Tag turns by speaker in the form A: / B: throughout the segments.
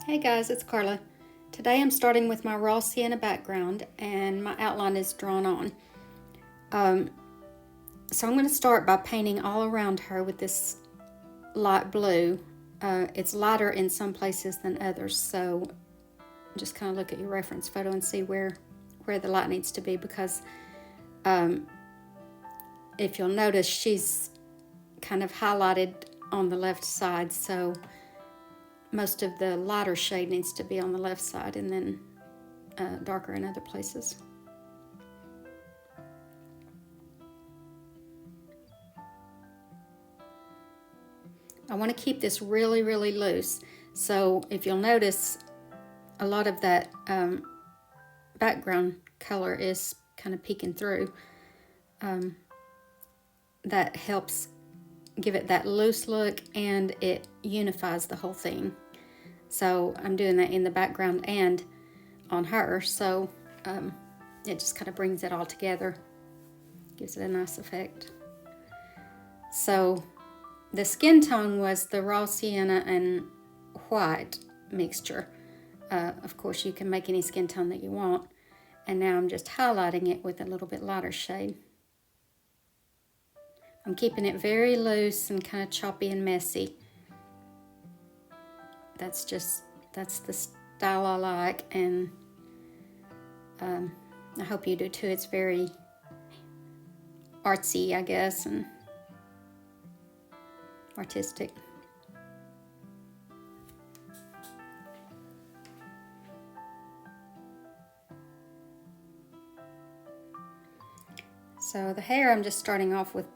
A: Hey guys, it's Carla. Today I'm starting with my raw sienna background and my outline is drawn on. Um, so I'm going to start by painting all around her with this light blue. It's lighter in some places than others, so just kind of look at your reference photo and see where the light needs to be, because if you'll notice, she's kind of highlighted on the left side, so most of the lighter shade needs to be on the left side and then darker in other places. I want to keep this really, really loose. So if you'll notice, a lot of that background color is kind of peeking through. That helps give it that loose look, and it unifies the whole thing. So I'm doing that in the background and on her, so it just kind of brings it all together, gives it a nice effect. So the skin tone was the raw sienna and white mixture. Of course, you can make any skin tone that you want. And now I'm just highlighting it with a little bit lighter shade. I'm keeping it very loose and kind of choppy and messy. That's the style I like, and I hope you do too. It's very artsy, I guess, and artistic. So the hair, I'm just starting off with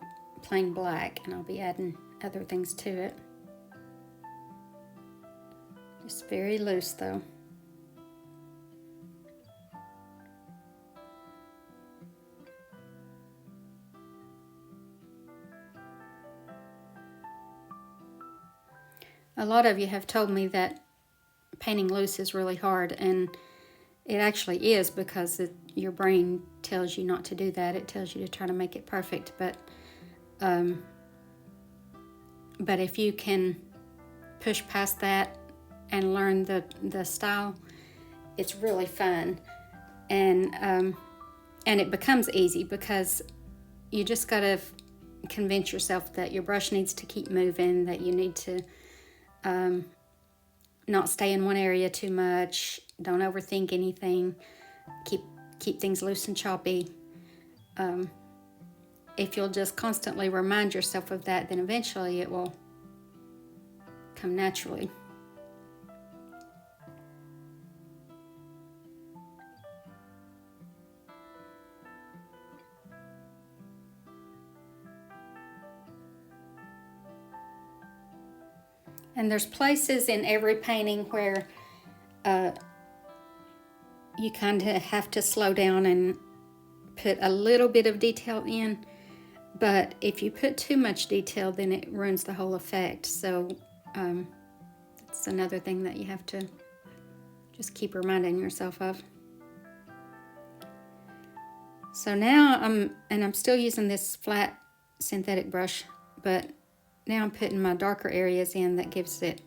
A: plain black, and I'll be adding other things to it. Just very loose though. A lot of you have told me that painting loose is really hard, and it actually is, because your brain tells you not to do that. It tells you to try to make it perfect, but if you can push past that and learn the style, it's really fun, and it becomes easy, because you just gotta convince yourself that your brush needs to keep moving, that you need to not stay in one area too much, don't overthink anything, keep things loose and choppy. If you'll just constantly remind yourself of that, then eventually it will come naturally. And there's places in every painting where you kind of have to slow down and put a little bit of detail in. But if you put too much detail, then it ruins the whole effect. So that's another thing that you have to just keep reminding yourself of. So now I'm still using this flat synthetic brush, but now I'm putting my darker areas in that gives it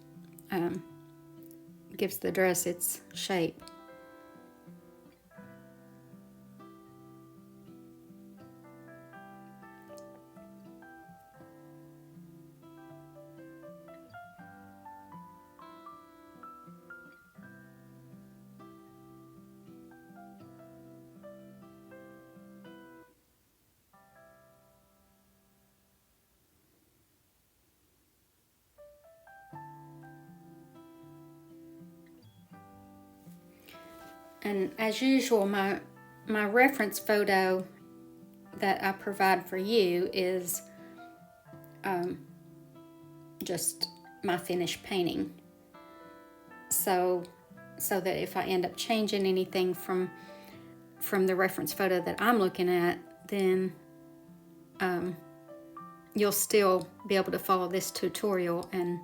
A: gives the dress its shape. And as usual, my reference photo that I provide for you is just my finished painting. So that if I end up changing anything from the reference photo that I'm looking at, then you'll still be able to follow this tutorial and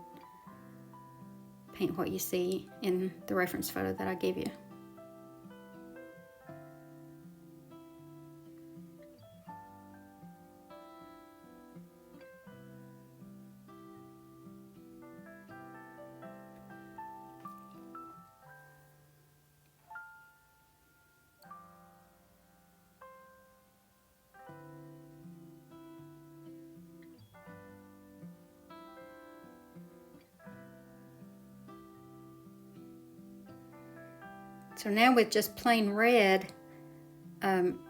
A: paint what you see in the reference photo that I give you. So now with just plain red, I'm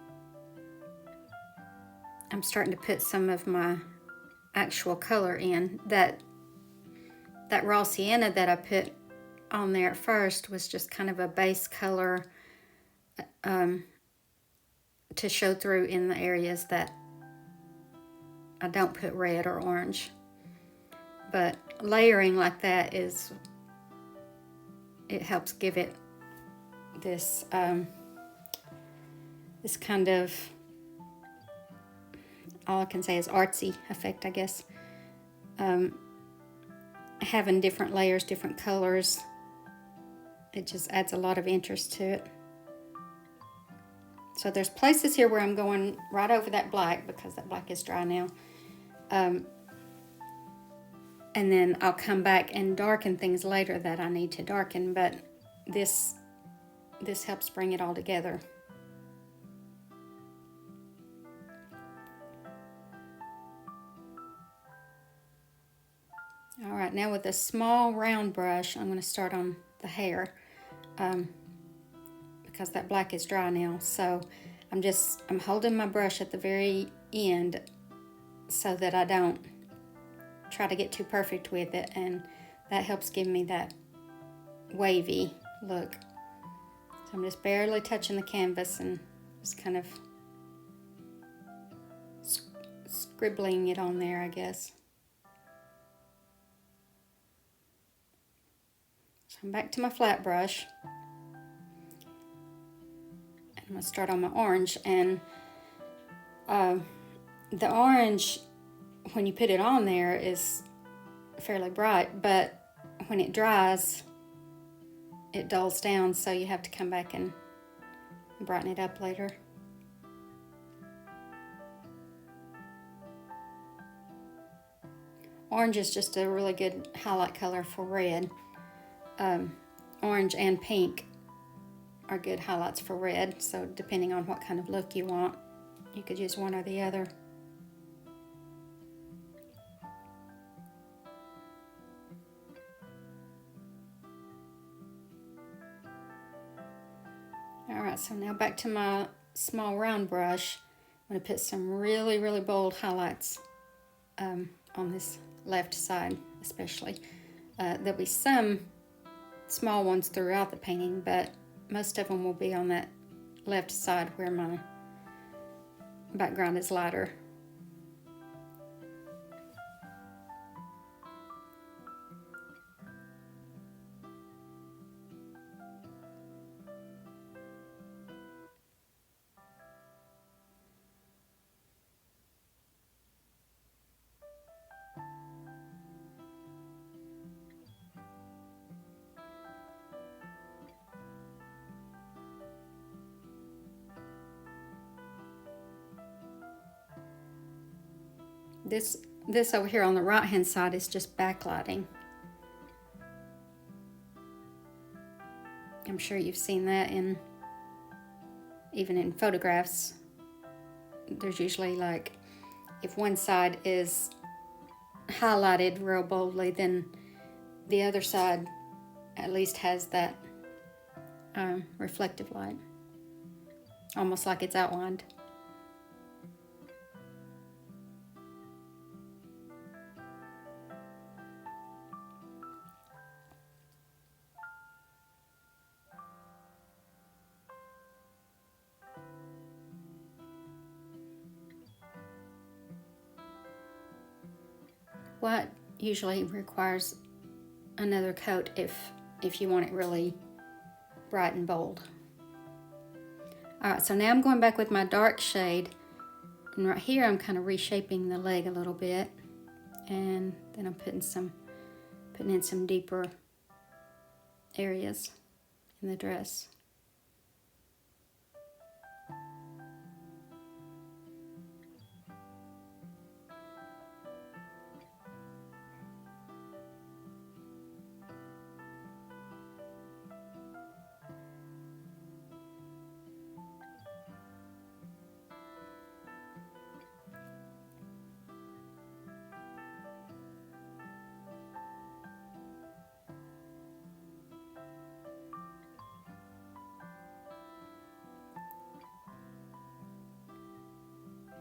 A: starting to put some of my actual color in. That raw sienna that I put on there at first was just kind of a base color to show through in the areas that I don't put red or orange. But layering like that it helps give it this this kind of, all I can say is artsy effect, I guess. Having different layers, different colors, it just adds a lot of interest to it. So there's places here where I'm going right over that black because that black is dry now. And then I'll come back and darken things later that I need to darken, but this helps bring it all together. All right, now with a small round brush, I'm going to start on the hair because that black is dry now. So I'm holding my brush at the very end so that I don't try to get too perfect with it, and that helps give me that wavy look. So I'm just barely touching the canvas and just kind of scribbling it on there, I guess. So I'm back to my flat brush. And I'm going to start on my orange. And the orange, when you put it on there, is fairly bright, but when it dries, it dulls down, so you have to come back and brighten it up later. Orange is just a really good highlight color for red. Orange and pink are good highlights for red, so depending on what kind of look you want, you could use one or the other. Alright, so now back to my small round brush. I'm going to put some really, really bold highlights on this left side especially. There'll be some small ones throughout the painting, but most of them will be on that left side where my background is lighter. This over here on the right hand side is just backlighting. I'm sure you've seen that even in photographs. There's usually, like, if one side is highlighted real boldly, then the other side at least has that reflective light, almost like it's outlined. White usually requires another coat if you want it really bright and bold. Alright, so now I'm going back with my dark shade, and right here I'm kind of reshaping the leg a little bit, and then I'm putting in some deeper areas in the dress.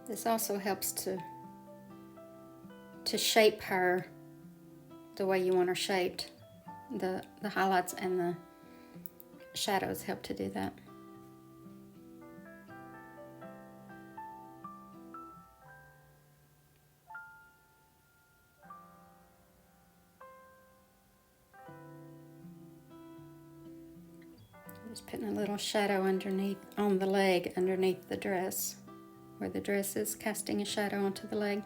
A: This also helps to shape her the way you want her shaped. The highlights and the shadows help to do that. Just putting a little shadow underneath, on the leg underneath the dress, where the dress is casting a shadow onto the leg.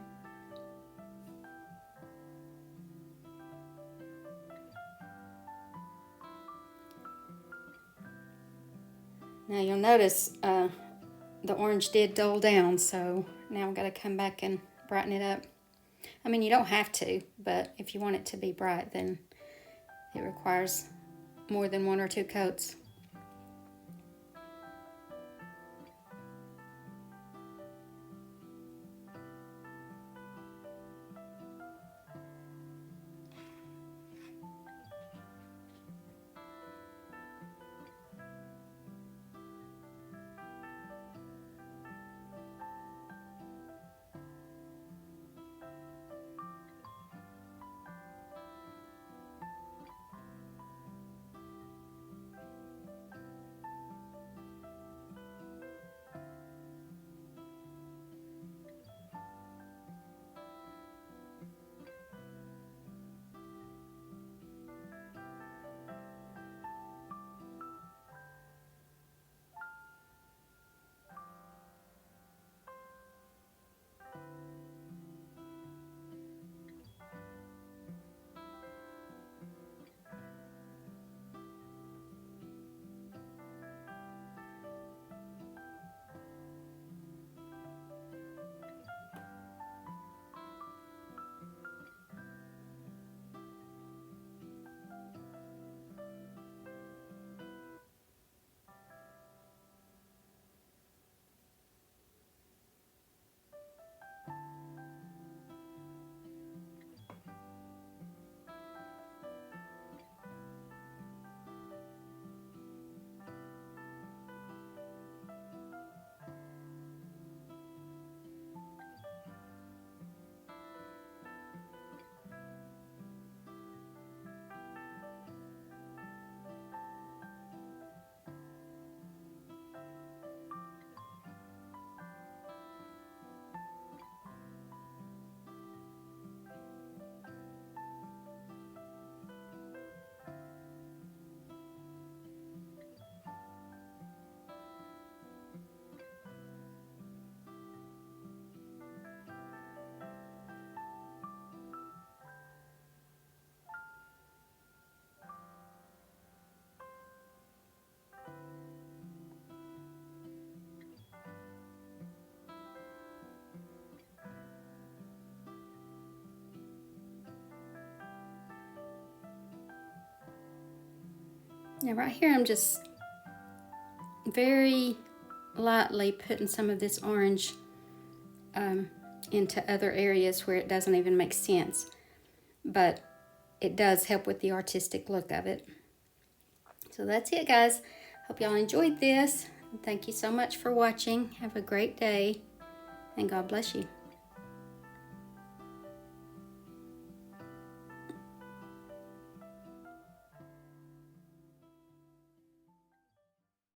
A: Now you'll notice the orange did dull down, so now I've got to come back and brighten it up. I mean, you don't have to, but if you want it to be bright, then it requires more than 1 or 2 coats. Now right here I'm just very lightly putting some of this orange into other areas where it doesn't even make sense, but it does help with the artistic look of it. So that's it, guys. Hope y'all enjoyed this. Thank you so much for watching. Have a great day, and God bless you.